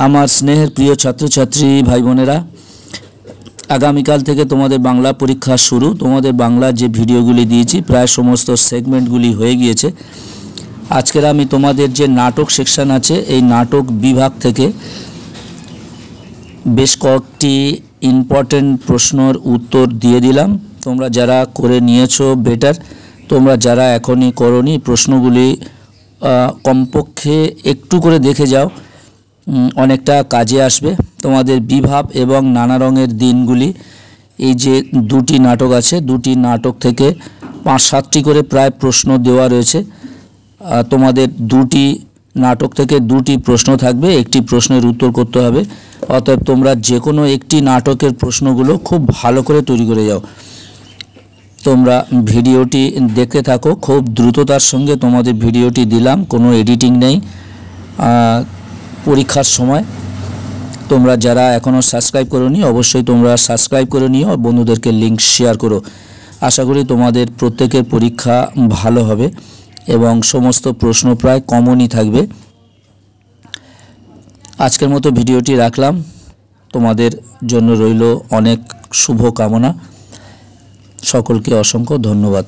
আমার স্নেহের প্রিয় ছাত্রছাত্রী ভাই বোনেরা, আগামীকাল থেকে তোমাদের বাংলা পরীক্ষা শুরু। তোমাদের বাংলা যে ভিডিওগুলি দিয়েছি প্রায় সমস্ত সেগমেন্টগুলি হয়ে গিয়েছে। আজকের আমি তোমাদের যে নাটক সেকশন আছে এই নাটক বিভাগ থেকে বেশ কয়েকটি ইম্পর্টেন্ট প্রশ্নের উত্তর দিয়ে দিলাম। তোমরা যারা করে নিয়েছো বেটার, তোমরা যারা এখনই করোনি প্রশ্নগুলি কমপক্ষে একটু করে দেখে যাও, অনেকটা কাজে আসবে তোমাদের বিভাব এবং নানা রঙের দিনগুলি। এই যে দুটি নাটক আছে, দুটি নাটক থেকে 5-7টি করে প্রায় প্রশ্ন দেওয়া রয়েছে। তোমাদের দুটি নাটক থেকে দুটি প্রশ্ন থাকবে, একটি প্রশ্নের উত্তর করতে হবে। অতএব তোমরা যে কোনো একটি নাটকের প্রশ্নগুলো খুব ভালো করে তৈরি করে যাও। তোমরা ভিডিওটি দেখতে থাকো, খুব দ্রুততার সঙ্গে তোমাদের ভিডিওটি দিলাম, কোনো এডিটিং নেই। পরীক্ষার সময় তোমরা যারা এখনও সাবস্ক্রাইব করোনি অবশ্যই তোমরা সাবস্ক্রাইব করে নিও, বন্ধুদেরকে লিঙ্ক শেয়ার করো। আশা করি তোমাদের প্রত্যেকের পরীক্ষা ভালো হবে এবং সমস্ত প্রশ্ন প্রায় কমনই থাকবে। আজকের মতো ভিডিওটি রাখলাম, তোমাদের জন্য রইল অনেক শুভ কামনা। সকলকে অসংখ্য ধন্যবাদ।